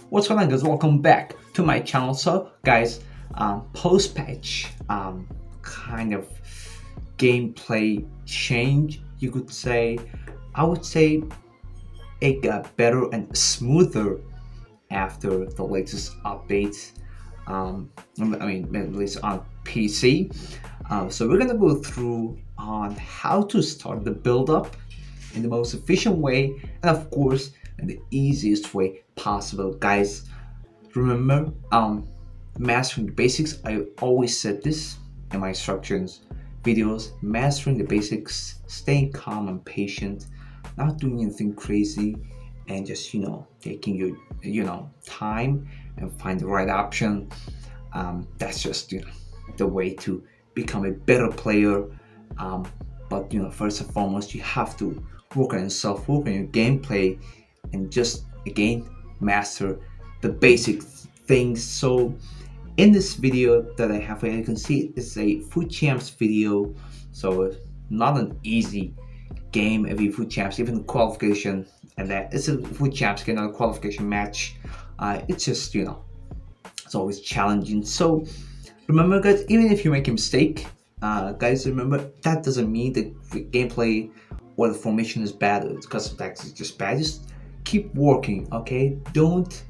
What's going on, guys? Welcome back to my channel. So guys, post-patch kind of gameplay change, you could say. I would say it got better and smoother after the latest updates. At least on PC. So we're gonna go through on how to start the build-up in the most efficient way, and of course in the easiest way possible. Guys, remember, mastering the basics. I always said this in my instructions videos: mastering the basics, staying calm and patient, not doing anything crazy, and just taking your time and find the right option. That's just the way to become a better player. But first and foremost, you have to work on yourself, work on your gameplay, and just again master the basic things. So in this video that I have here, you can see it's a food champs video. So it's not an easy game. Every food champs, even qualification, and that it's a food champs game, not a qualification match. It's just it's always challenging. So remember, guys, even if you make a mistake, guys, remember that doesn't mean the gameplay or the formation is bad. It's because it's just bad. Just keep working, okay? Don't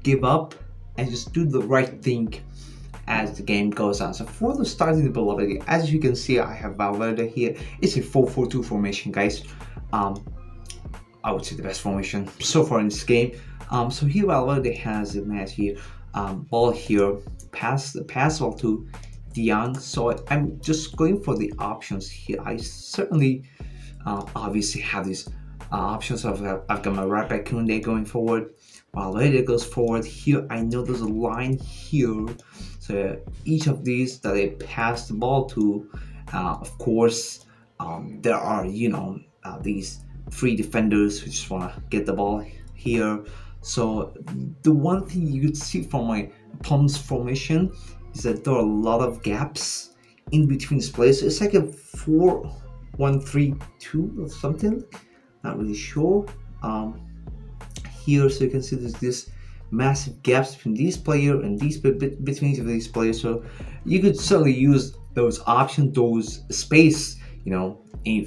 give up and just do the right thing as the game goes on. So for the starting the build up, as you can see, I have Valverde here. It's a 4-4-2 formation, guys. I would say the best formation so far in this game. So here Valverde has a match here, ball here, pass ball to De Jong. So I'm just going for the options here. I certainly obviously have these options of I've got my right back Koundé going forward, Valverde goes forward. Here I know there's a line here, so each of these that I pass the ball to, of course, there are these three defenders who just want to get the ball here. So the one thing you could see from my opponent's formation is that there are a lot of gaps in between these players. So it's like a 4-1-3-2 or something, not really sure. Here, so you can see there's this massive gaps between these players and these between these players. So you could certainly use those options, those space,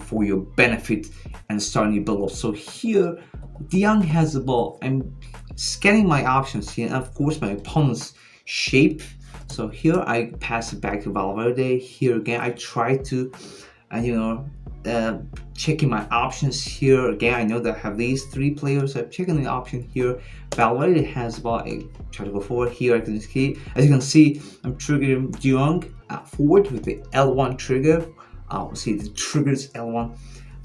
for your benefit and starting your build up. So here, De Jong has the ball. I'm scanning my options here, and of course my opponent's shape. So here I pass it back to Valverde. Here again, I try to, checking my options here. Again, I know that I have these three players. So I'm checking the option here. Valverde has the ball. I try to go forward here. As you can see, I'm triggering De Jong forward with the L1 trigger. See, the triggers L1,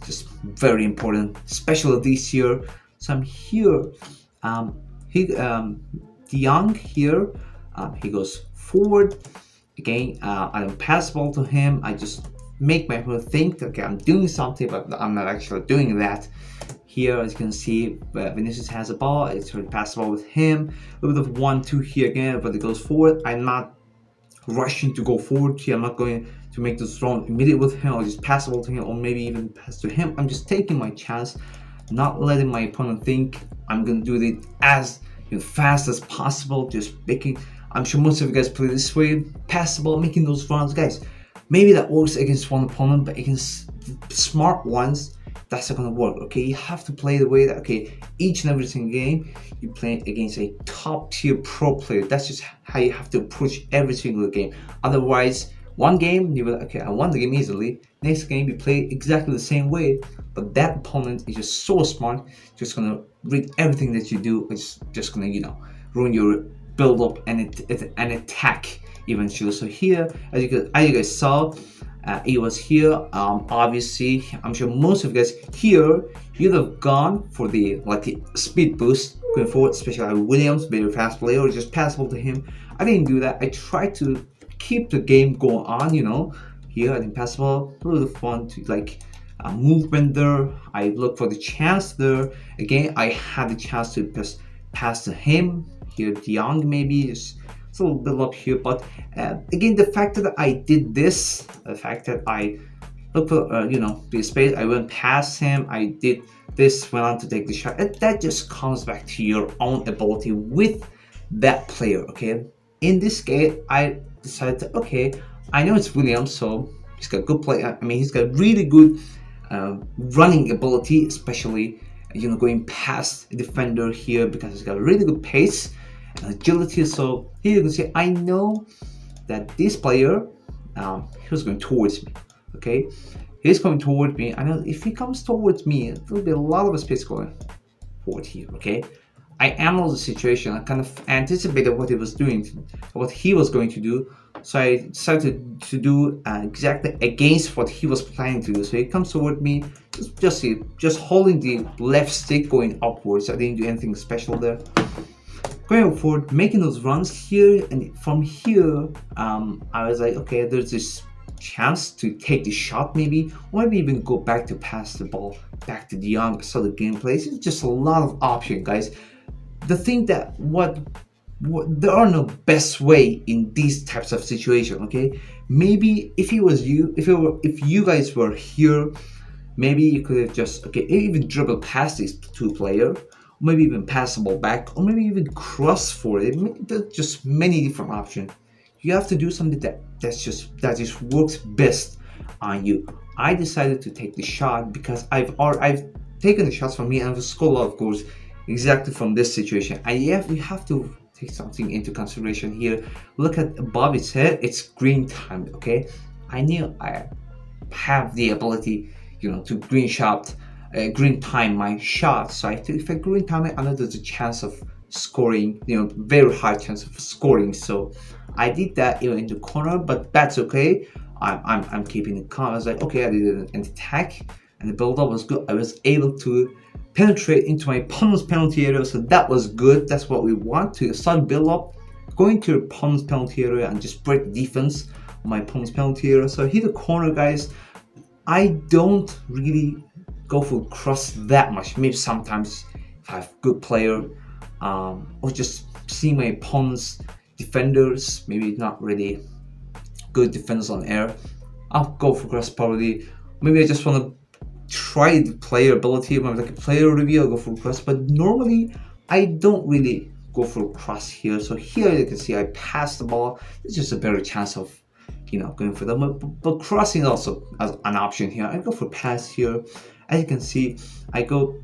just very important, especially this year. So I'm here. De Jong here. He goes forward. Again, I don't pass the ball to him. I just make my opponent think, okay, I'm doing something, but I'm not actually doing that. Here, as you can see, Vinicius has a ball. It's trying to pass the ball with him. A little bit of 1-2 here again, but it goes forward. I'm not rushing to go forward here. I'm not going to make this throw immediately with him. I'll just pass the ball to him, or maybe even pass to him. I'm just taking my chance, not letting my opponent think I'm going to do it as fast as possible. Just making, I'm sure most of you guys play this way, pass the ball, making those runs, guys. Maybe that works against one opponent, but against smart ones, that's not gonna work. Okay, you have to play the way that each and every single game you play against a top tier pro player. That's just how you have to approach every single game. Otherwise, one game you will I won the game easily. Next game you play exactly the same way, but that opponent is just so smart, just gonna read everything that you do. It's just gonna ruin your build up and attack eventually. So here, as you guys saw, it was here. Obviously, I'm sure most of you guys here, you'd have gone for the speed boost going forward, especially Williams, very fast player, or just passable to him. I didn't do that. I tried to keep the game going on. Here I didn't pass the ball. A little fun to movement there. I look for the chance there. Again, I had the chance to just pass to him. Here, De Jong maybe just. It's a little bit up here, but again, the fact that I did this, the fact that I look for the space. I went past him. I did this, went on to take the shot. And that just comes back to your own ability with that player. Okay, in this game, I decided to, okay, I know it's Williams, so he's got good play. I mean, he's got really good running ability, especially going past a defender here, because he's got really good pace and agility. So here you can see, I know that this player, he was going towards me. Okay, he's coming towards me. I know if he comes towards me, there'll be a lot of space going forward here. Okay, I analyzed the situation. I kind of anticipated what he was doing, what he was going to do. So I decided to do exactly against what he was planning to do. So he comes toward me, just holding the left stick going upwards. I didn't do anything special there. Going forward, making those runs here, and from here, I was like, okay, there's this chance to take the shot maybe, or maybe even go back to pass the ball back to De Jong. So the gameplay is just a lot of options, guys. The thing that there are no best way in these types of situations. Okay, maybe if it was you, if you guys were here, maybe you could have just even dribbled past these two players, maybe even pass the ball back, or maybe even cross for it. There's just many different options. You have to do something that just works best on you. I decided to take the shot because I've taken the shots from me and I've scored a lot of goals exactly from this situation. And yeah, we have to take something into consideration here. Look at above its head, it's green time. Okay, I knew I have the ability, to green time my shot. So if I green time it, I know there's a chance of scoring, very high chance of scoring. So I did that in the corner, but that's okay. I'm keeping it calm. I was like, okay, I did an attack, and the build up was good. I was able to penetrate into my opponent's penalty area, so that was good. That's what we want, to start build up, going to your opponent's penalty area and just break the defense on my opponent's penalty area. So hit the corner, guys. I don't really go for cross that much. Maybe sometimes if I have good player, or just see my opponent's defenders, maybe not really good defenders on air, I'll go for cross probably. Maybe I just want to try the player ability, like a player review, I'll go for cross. But normally I don't really go for cross here. So here you can see I pass the ball. There's just a better chance of going for them. But crossing also as an option here. I go for pass here. As you can see, I go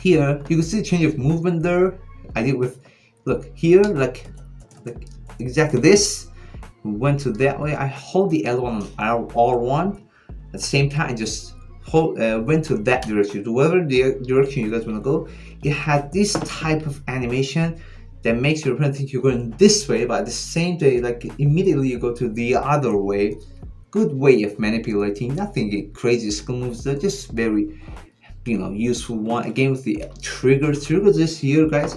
here. You can see the change of movement there. I did with, look here, like exactly this. We went to that way. I hold the L1 on R1 at the same time and just went to that direction. To whatever the direction you guys want to go, it had this type of animation that makes your opponent think you're going this way, but at the same time, like immediately you go to the other way. Good way of manipulating. Nothing crazy skill moves. They're just very, useful one. Again with the triggers this here, guys,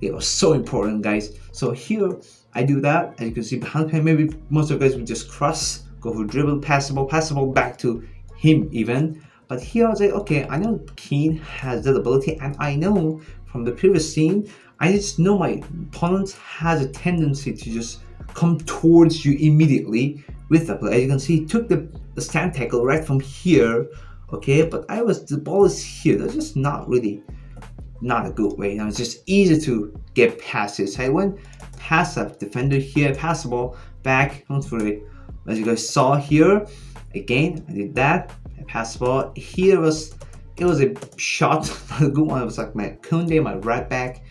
they are so important, guys. So here I do that. As you can see behind me, maybe most of you guys would just cross, go for dribble, pass the ball back to him even. But here I was like, okay, I know Keane has that ability, and I know from the previous scene, I just know my opponent has a tendency to just come towards you immediately with that play. As you can see, he took the stand tackle right from here, okay, but the ball is here. That's just not a good way. It's just easy to get past it. So I went past that defender here, pass the ball back, for it. As you guys saw here, again, I did that. I passed the ball. Here it was a shot, not a good one. It was like my Kunde, my right back,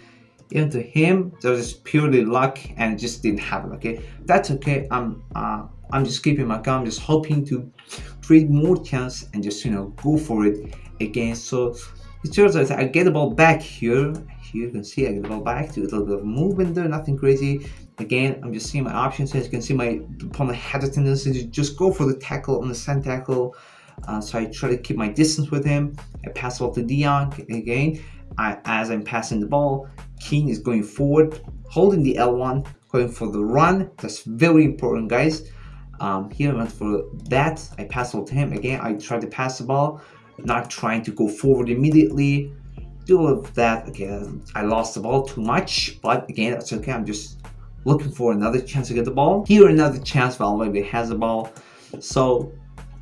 into him. That was just purely luck, and it just didn't happen. Okay, that's okay. I'm just keeping my calm, just hoping to create more chance and just go for it again. So it turns out I get the ball back here. Here you can see I get the ball back to a little bit of movement there, nothing crazy. Again, I'm just seeing my options. As you can see, my opponent had a tendency to just go for the tackle on the stand tackle. So I try to keep my distance with him. I pass the ball to De Jong again. As I'm passing the ball, Keane is going forward, holding the L1, going for the run. That's very important, guys. Here I went for that. I passed it to him again. I tried to pass the ball, not trying to go forward immediately. Do all of that. Okay, I lost the ball too much, but again, that's okay. I'm just looking for another chance to get the ball. Here, another chance. Valverde has the ball. So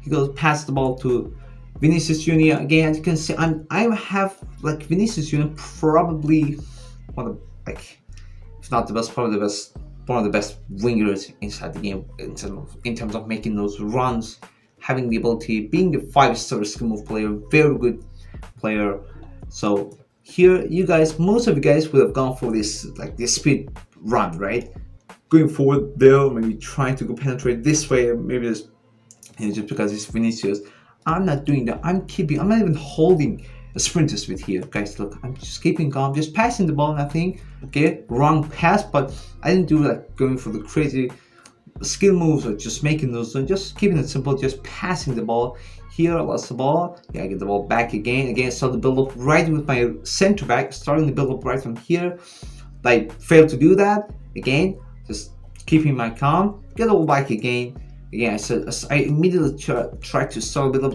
he goes past the ball to Vinicius Junior. Again, as you can see, I have like Vinicius Junior probably one of like, if not the best, probably the best, one of the best wingers inside the game in terms of making those runs, having the ability, being a 5-star skill move player, very good player. So here, you guys, most of you guys would have gone for this like this speed run, right? Going forward there, maybe trying to go penetrate this way, maybe just, just because it's Vinicius. I'm not doing that. I'm not even holding a sprinter speed here, guys. Look, I'm just keeping calm, just passing the ball, nothing. Okay, wrong pass, but I didn't do like going for the crazy skill moves or just making those, just keeping it simple, just passing the ball. Here I lost the ball. Yeah, I get the ball back again. Start the build up right with my center back, starting the build up right from here. Like, failed to do that again. Just keeping my calm. Get the ball back again. Again, I immediately try to start build up.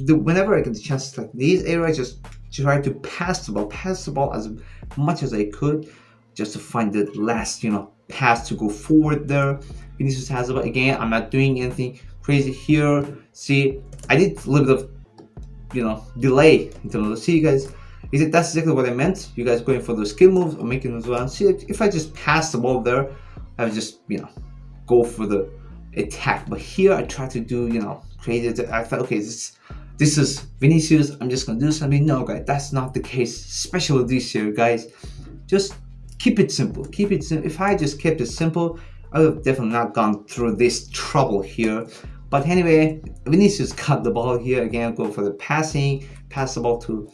Whenever I get the chance, like these areas, just try to pass the ball as much as I could, just to find the last, pass to go forward there. Vinicius has the ball again. I'm not doing anything crazy here. See, I did a little bit of, delay until see, you guys. That's exactly what I meant. You guys going for the skill moves or making those runs. See, if I just pass the ball there, I would just, go for the attack. But here I try to do, crazy. I thought, okay, this is Vinicius. I'm just gonna do something. No, guys, that's not the case. Especially this year, guys. Just keep it simple. Keep it simple. If I just kept it simple, I would have definitely not gone through this trouble here. But anyway, Vinicius cut the ball here again. Go for the passing. Pass the ball to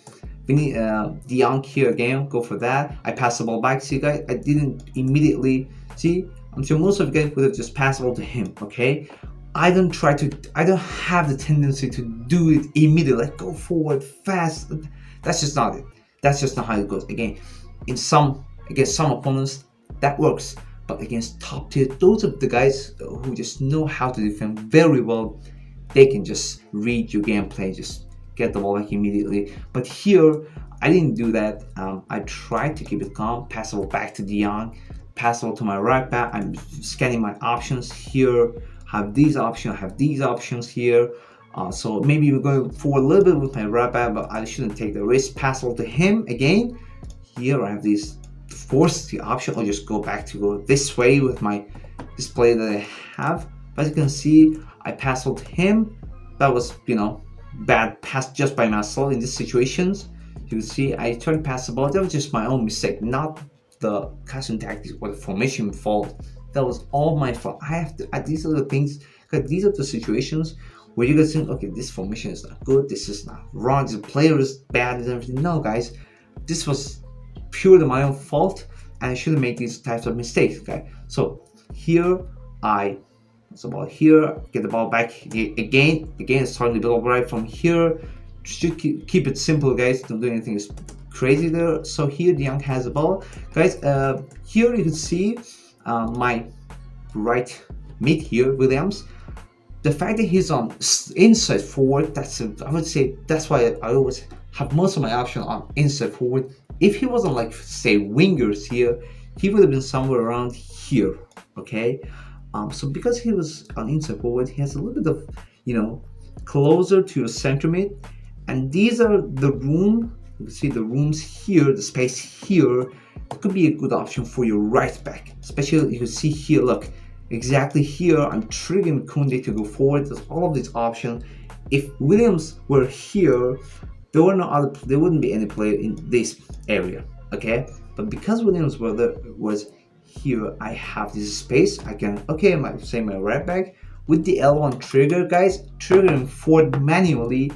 De Jong here again. Go for that. I pass the ball back. See, guys, I didn't immediately see. I'm sure most of you guys would have just passed the ball to him. Okay, I don't have the tendency to do it immediately. Like, go forward fast. That's just not it. That's just not how it goes. Again, against some opponents that works. But against top tier, those are the guys who just know how to defend very well. They can just read your gameplay, just get the ball back immediately. But here, I didn't do that. I tried to keep it calm, pass the ball back to De Jong, pass the ball to my right back. I'm scanning my options here. Have these options here. So maybe we're going for a little bit with my right back, but I shouldn't take the risk. Pass the ball to him again. Here I have these. Force the option or just go this way with my display that I have. But as you can see, I passed to him. That was, bad pass just by myself in these situations. You can see I tried to pass the ball. That was just my own mistake, not the casting tactics or the formation fault. That was all my fault. I have to. These are the things. Because these are the situations where you guys think, okay, this formation is not good. This is not wrong. This player is bad and everything. No, guys, this was purely my own fault, and I shouldn't make these types of mistakes. Okay, so here get the ball back again, starting the build right from here. Just keep it simple, guys. Don't do anything crazy there. So here De Jong has the ball, guys. Here you can see my right mid here, Williams. The fact that he's on inside forward, I would say that's why I always have most of my options on inside forward. If he wasn't like, say, wingers here, he would have been somewhere around here. Okay, so because he was on inside forward, he has a little bit of, closer to your center mid, and these are the room. You can see the rooms here, the space here. It could be a good option for your right back, especially you can see here. Look, exactly here, I'm triggering Koundé to go forward. There's all of these options. If Williams were here, there wouldn't be any player in this area, okay? But because Williams was here, I have this space. I can, my right back with the L1 trigger, guys, triggering forward manually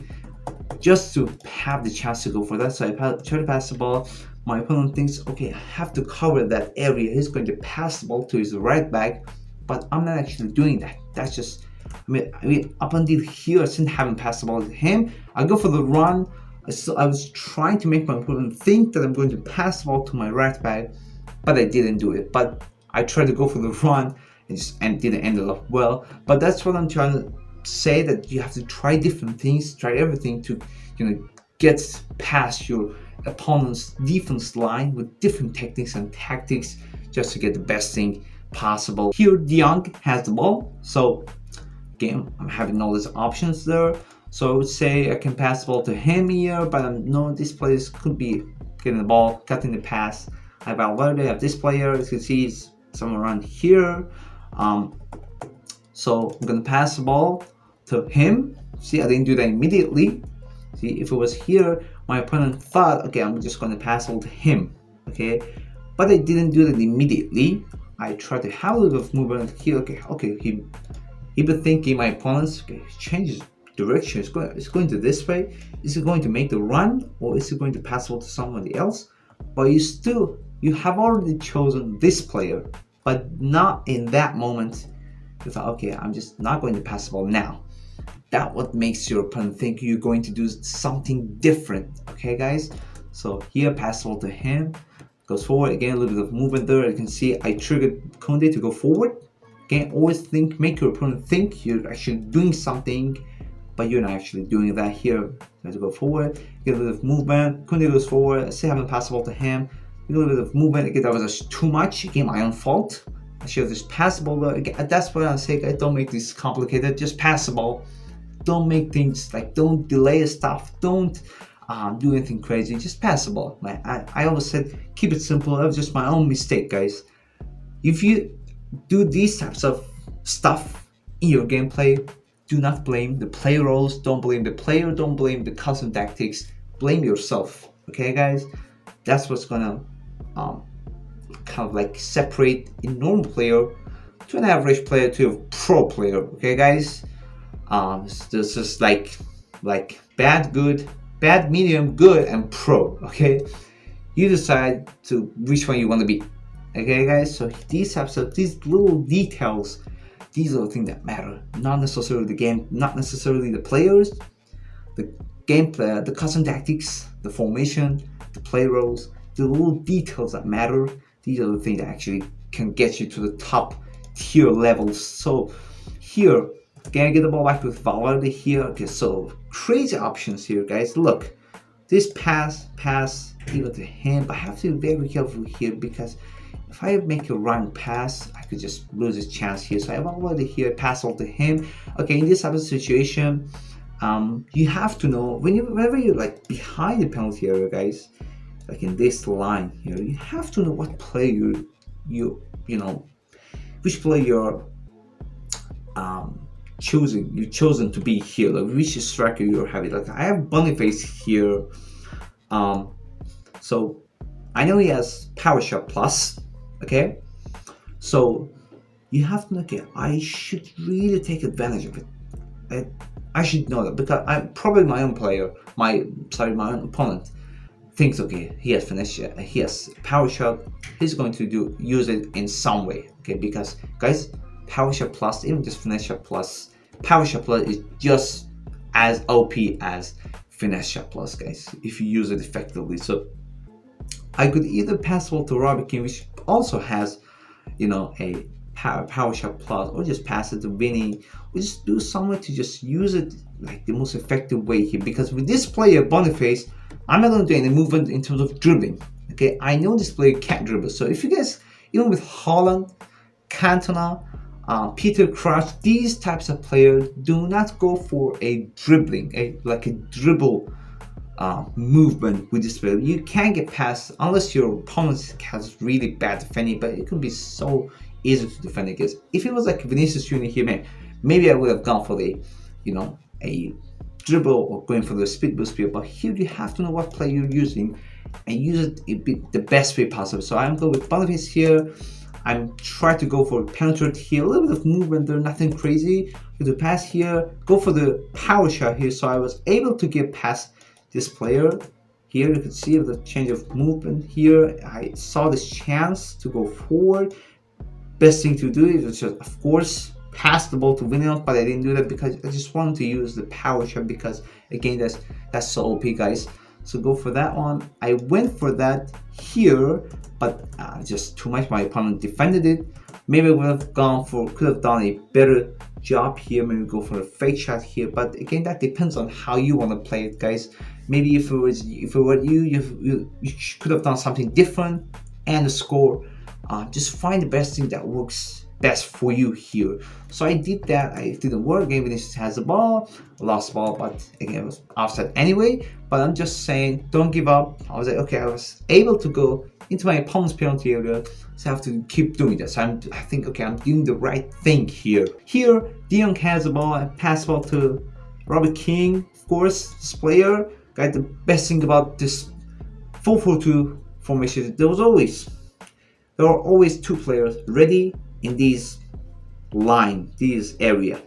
just to have the chance to go for that. So I try to pass the ball. My opponent thinks, okay, I have to cover that area. He's going to pass the ball to his right back, but I'm not actually doing that. That's just, up until here, I still haven't passed the ball to him. I go for the run. I was trying to make my opponent think that I'm going to pass the ball to my right back, but I didn't do it. But I tried to go for the run and didn't end up well. But that's what I'm trying to say, that you have to try different things, try everything to, get past your opponent's defense line with different techniques and tactics just to get the best thing possible. Here, De Jong has the ball, so game. I'm having all these options there. So I would say I can pass the ball to him here, but I know this player could be getting the ball, cutting the pass. I have Valverde, I have this player, as you can see, he's somewhere around here. So I'm gonna pass the ball to him. See, I didn't do that immediately. See, if it was here, my opponent thought, okay, I'm just gonna pass the ball to him, okay? But I didn't do that immediately. I tried to have a little bit of movement here. Okay, he been thinking my opponent's changes direction. It's going to this way. Is it going to make the run, or is it going to pass the ball to somebody else? But you have already chosen this player, but not in that moment. You thought, okay, I'm just not going to pass the ball now. That what makes your opponent think you're going to do something different. Okay, guys. So here, pass the ball to him. Goes forward again, a little bit of movement there. You can see I triggered Conde to go forward. Again, always make your opponent think you're actually doing something, but you're not actually doing that here. You have to go forward, get a little bit of movement. Conde goes forward. I still haven't passed the ball to him. A little bit of movement. Again, that was just too much. Again, my own fault. I should have just passed the ball there. Again, that's what I'm saying, guys. Don't make this complicated. Just pass the ball. Don't make things like, don't delay stuff. Don't do anything crazy. Just pass the ball. I always said keep it simple. That was just my own mistake, guys. If you do these types of stuff in your gameplay, do not blame the player roles. Don't blame the player. Don't blame the custom tactics. Blame yourself. Okay, guys. That's what's gonna kind of like separate a normal player to an average player to a pro player. Okay, guys. This is like bad, good, bad, medium, good, and pro. Okay, you decide to which one you want to be. Okay, guys. So these little details, these are the things that matter. Not necessarily the game, not necessarily the players, the gameplay, the custom tactics, the formation, the play roles, the little details that matter. These are the things that actually can get you to the top tier levels. So here, can I get the ball back with Valverde here? Okay, so crazy options here, guys. Look, this pass, even to him, but I have to be very careful here because if I make a wrong pass, I could just lose his chance here. So I have Valverde here, pass all to him. Okay, in this type of situation, you have to know whenever you're like behind the penalty area, guys, like in this line here, you have to know what player you know which player you're chosen to be here, like which striker you're having. Like I have Boniface here, so I know he has power shot plus. Okay, so you have to know, okay, I should really take advantage of it. I should know that because I'm probably my own player, my own opponent thinks, okay, he has finish, he has power shot, he's going to use it in some way. Okay, because guys, power shot plus, even just finesse shot plus, power shot plus is just as OP as finesse shot plus, guys, if you use it effectively. So I could either pass the ball to Robbie King, which also has, a power shot plus, or just pass it to Vinny, or just do something to just use it like the most effective way here. Because with this player Boniface, I'm not going to do any movement in terms of dribbling. Okay, I know this player can't dribble. So if you guys, even with Holland, Cantona, Peter Crouch, these types of players, do not go for a dribbling, like a dribble movement with this player. You can't get past unless your opponent has really bad defending, but it can be so easy to defend against. If it was like Vinicius Junior here, maybe I would have gone for a dribble or going for the speed boost here. But here you have to know what player you're using and use it the best way possible. So I'm going with Boniface here. I'm trying to go for penetrate here, a little bit of movement there, nothing crazy. With the pass here, go for the power shot here. So I was able to get past this player. Here you can see the change of movement here. I saw this chance to go forward. Best thing to do is just, of course, pass the ball to Vinny, but I didn't do that because I just wanted to use the power shot because, again, that's so OP, guys. So go for that one. I went for that here, but just too much. My opponent defended it. Maybe I could have done a better job here. Maybe go for a fake shot here. But again, that depends on how you want to play it, guys. Maybe if it were you could have done something different and the score Just find the best thing that works best for you here. So I did that. It didn't work. Again, Vinicius has the ball, lost the ball, but again it was offside anyway. But I'm just saying, don't give up. I was like, okay, I was able to go into my opponent's penalty area, so I have to keep doing this. I think, okay, I'm doing the right thing here. Here, De Jong has the ball. I pass the ball to Robert King. Of course, this player got the best thing about this 4-4-2 formation. There are always two players ready in this area.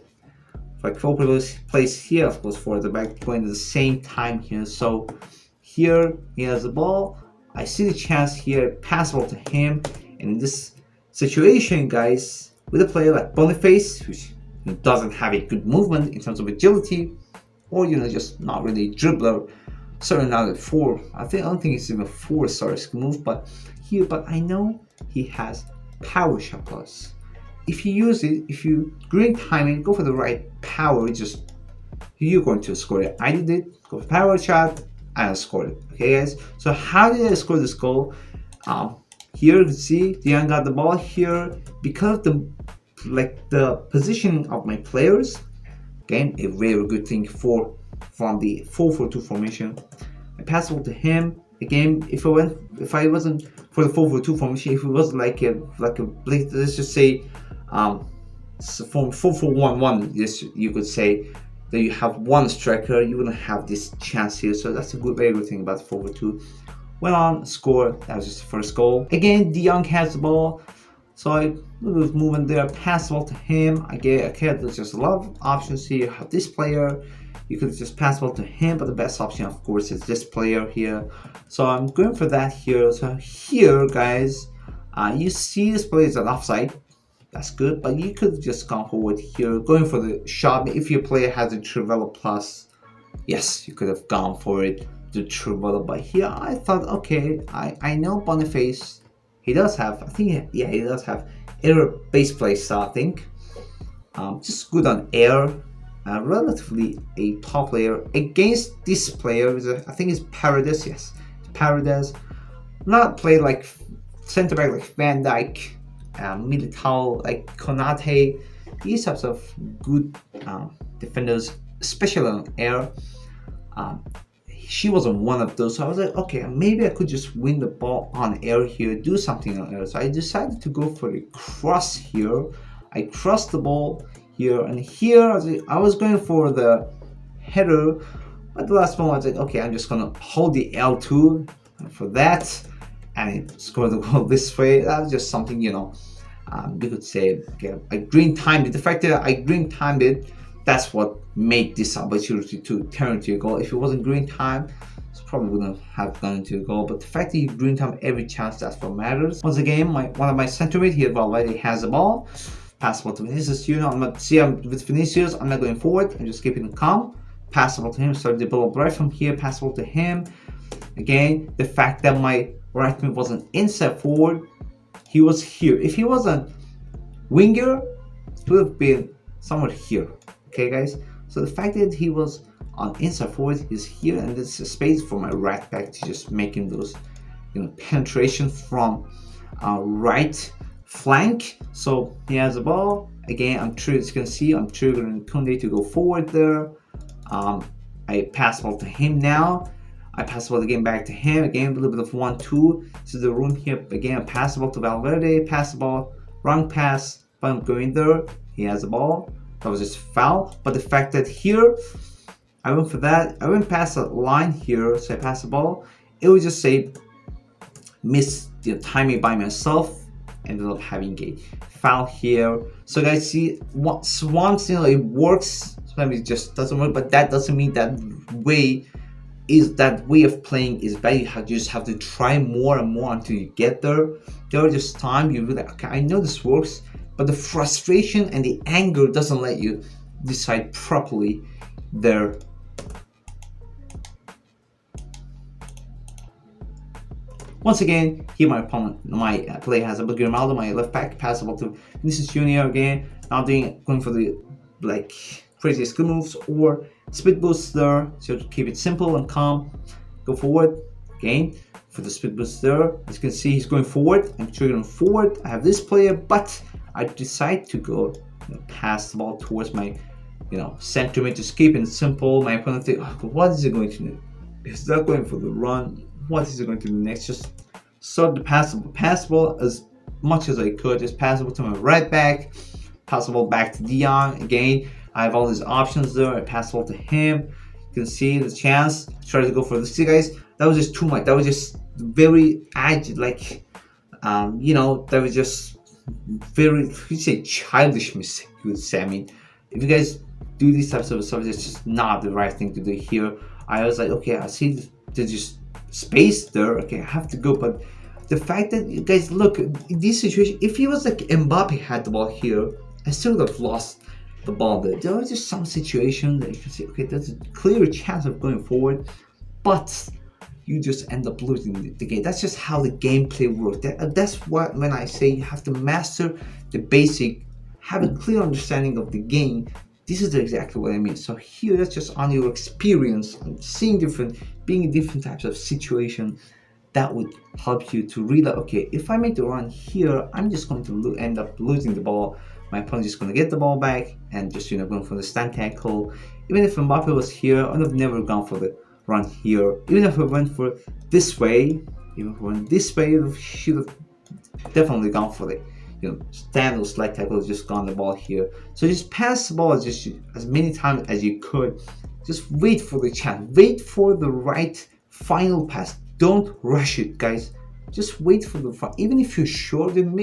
Like four players plays here, of course, for the back going at the same time here. So here he has the ball. I see the chance here, pass ball to him. And in this situation, guys, with a player like Boniface, which doesn't have a good movement in terms of agility, or just not really a dribbler, certainly not a four. I don't think it's even a 4-star move, but I know he has power shot plus. If you use it, if you green time it, go for the right power, you're going to score it. I did it, go for power shot, and I scored it. Okay, guys. So how did I score this goal? Here you can see De Jong got the ball here because of the positioning of my players. Again, a very good thing from the 4-4-2 formation. I pass the ball to him. Again, if I wasn't for the 4-4-2 formation, if it was like a let's just say from 4-4-1-1, yes, you could say that you have one striker, you wouldn't have this chance here. So that's a very good thing about 4-4-2. Went on, scored. That was just the first goal. Again, De Jong has the ball. So I was moving there, pass the ball to him. There's just a lot of options here. You have this player, you could just pass the ball to him, but the best option, of course, is this player here. So I'm going for that here. So here, guys, you see this player is an offside. That's good, but you could just come forward here, going for the shot. If your player has a Trivela plus, yes, you could have gone for it, the Trivela. But here, I thought, okay, I know Boniface. He does have, he does have air base play style, I think. Just good on air. Relatively a top player against this player. I think it's Paredes. Yes, Paredes. Not play like center back like Van Dijk, Militao, like Konate. These types of good defenders, especially on air. She wasn't one of those, so I was like, okay, maybe I could just win the ball on air here, do something on air. So I decided to go for a cross here. I crossed the ball here, and here I was going for the header, but the last one I was like, okay, I'm just gonna hold the L2 for that, and score the goal this way. That was just something, you could say, okay, I green timed it. The fact that I green timed it, that's what made this opportunity to turn into a goal. If it wasn't green time, it probably wouldn't have gone into a goal. But the fact that you green time every chance, that's what matters. Once again, one of my center mid here, Valverde, has the ball. Pass the ball to Vinicius. I'm with Vinicius. I'm not going forward. I'm just keeping it calm. Pass the ball to him. Start the ball right from here. Pass the ball to him. Again, the fact that my right mid wasn't inside forward, he was here. If he wasn't winger, he would have been somewhere here. Okay, guys. So the fact that he was on inside forward, he's here, and there's a space for my right back to just making those, penetration from right flank. So he has the ball. Again, as you can see, I'm triggering Kunde to go forward there. I pass the ball to him now. I pass the ball again back to him. Again, a little bit of 1-2. This is the room here. Again, I pass the ball to Valverde. Pass the ball. Wrong pass. But I'm going there. He has the ball. That was just foul. But the fact that here, I went for that. I went past the line here. So I passed the ball. It would just say miss the timing by myself. Ended up having a foul here. So guys, see, once it works, sometimes it just doesn't work. But that doesn't mean that way of playing is bad. You just have to try more and more until you get there. There are just times you really, okay, I know this works, but the frustration and the anger doesn't let you decide properly there. Once again, here my player has a big Ronaldo, my left back, pass the ball to Vinicius Junior again. Now going for the crazy skill moves or speed boosts there. So to keep it simple and calm, go forward again. for the speed boost there. As you can see, he's going forward. I'm triggering forward. I have this player, but I decide to go pass the ball towards my center mid. Just keep it simple. My opponent think, oh, what is he going to do? He's not going for the run. What is he going to do next? Just start the pass the ball as much as I could. Just pass the ball to my right back. Pass the ball back to Dion. Again, I have all these options there. I pass the ball to him. You can see the chance. Try to go for this. See, guys, that was just too much. That was just very agile. Like, that was just very, you say, childish mistake. You would say. I mean, if you guys do these types of stuff, it's just not the right thing to do here. I was like, okay, I see there's just space there. Okay, I have to go, but the fact that you guys look in this situation, if he was like Mbappe had the ball here, I still would have lost the ball there. There was just some situation that you can see, okay, there's a clear chance of going forward, but you just end up losing the game. That's just how the gameplay works. That's what when I say you have to master the basic, have a clear understanding of the game. This is exactly what I mean. So here, that's just on your experience, seeing being in different types of situations. That would help you to realize, okay, if I make the run here, I'm just going to end up losing the ball. My opponent is going to get the ball back and just going for the stand tackle. Even if Mbappe was here, I would have never gone for the run here. Even if I went for this way, I should have definitely gone for the stand or slide tackle, just gone the ball here. So just pass the ball just as many times as you could. Just wait for the chance. Wait for the right final pass. Don't rush it, guys. Just wait for the even if you're sure, then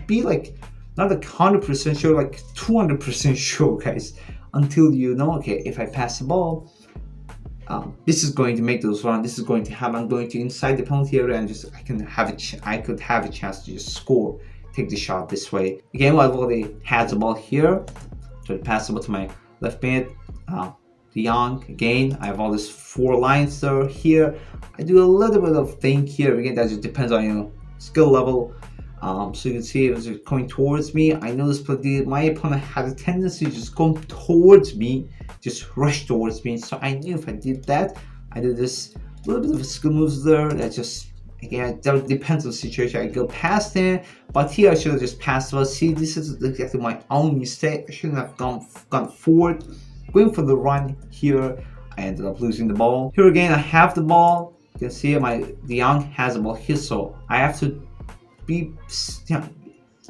be like not like 100% sure, like 200% sure, guys. Until you know, okay, if I pass the ball, this is going to make those run. This is going to happen. I'm going to inside the penalty area and I could have a chance to just score. Take the shot this way. Again, I've already had the ball here. Try to pass the ball to my left mid. De Jong. Again, I have all these 4 lines there. Here, I do a little bit of thing here. Again, that just depends on skill level. So you can see it was coming towards me. I noticed my opponent had a tendency to just come towards me, just rush towards me. So I knew if I did that, I did this little bit of skill moves there. That just, again, that depends on the situation. I go past him, but here I should have just passed. Well, see, this is exactly my own mistake. I shouldn't have gone forward, going for the run here. I ended up losing the ball. Here again, I have the ball. You can see my De Jong has the ball here, so I have to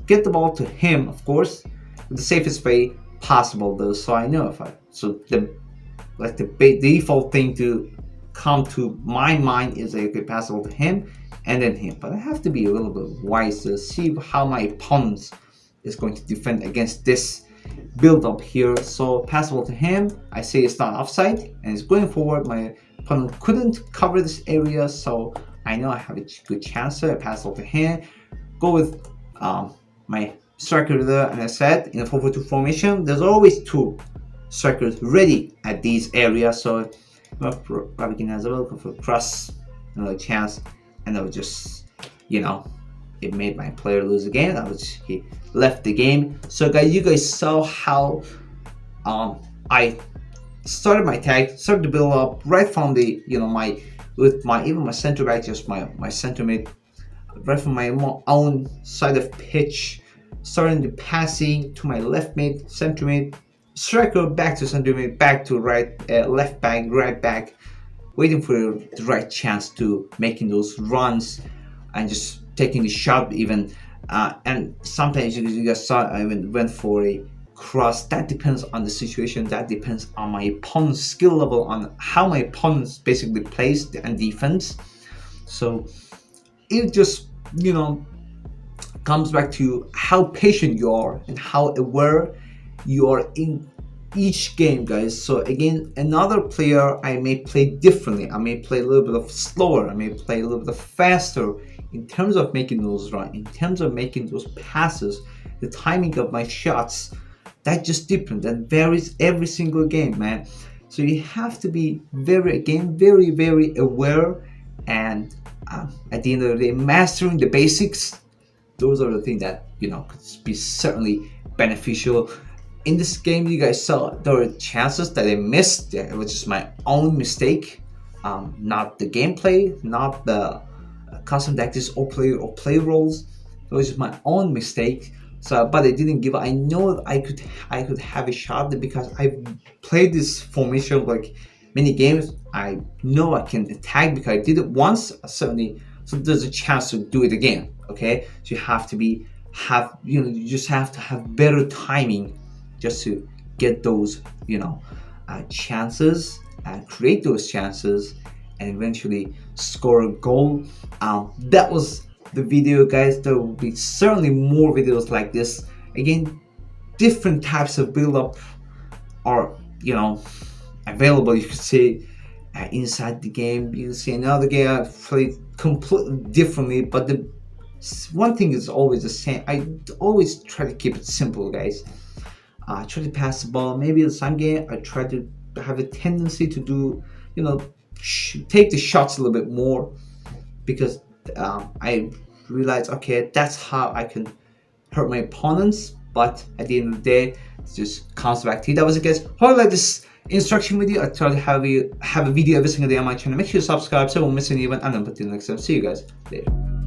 get the ball to him, of course, the safest way possible though. So I know the default thing to come to my mind is I could pass the ball to him and then him, but I have to be a little bit wise to see how my opponent is going to defend against this build up here. So pass the ball to him. I say it's not offside and it's going forward. My opponent couldn't cover this area, so I know I have a good chance. So I pass the ball to him. Go with my striker there, and I said in a 4-4-2 formation, there's always 2 strikers ready at these areas. So Rabikin has a welcome for cross, another chance, and I was just, it made my player lose again. He left the game. So guys, you guys saw how I started my tag, started to build up right from the even my center back, just my center mid, right from my own side of pitch, starting the passing to my left mid, center mid, striker back to center mid, back to left back, right back, waiting for the right chance to making those runs and just taking the shot even. And sometimes you guys saw I even went for a cross. That depends on the situation. That depends on my opponent's skill level, on how my opponent's basically plays and defense. So it just comes back to how patient you are and how aware you are in each game, guys. So again, another player, I may play differently. I may play a little bit of slower. I may play a little bit of faster in terms of making those runs, in terms of making those passes, the timing of my shots. That just different. That varies every single game, man. So you have to be very, very aware, and at the end of the day, mastering the basics. Those are the things that could be certainly beneficial. In this game, you guys saw there were chances that I missed. It was just my own mistake, not the gameplay, not the custom tactics or play roles. It was just my own mistake. So, but I didn't give up. I know I could have a shot because I played this formation like many games. I know I can attack because I did it once. Certainly, so there's a chance to do it again. Okay, so you have to you just have to have better timing just to get those chances and create those chances and eventually score a goal. That was the video, guys. There will be certainly more videos like this. Again, different types of build up are available. You could see inside the game. You can see another game I played completely differently, but the one thing is always the same. I always try to keep it simple, guys. I try to pass the ball. Maybe in some game I try to have a tendency to do, take the shots a little bit more, because I realize, okay, that's how I can hurt my opponents. But at the end of the day, it just comes back to you. That was it, guys. Hope you like this instruction video. I try to have a video every single day on my channel. Make sure you subscribe so you won't miss any event, and then until next time, see you guys later.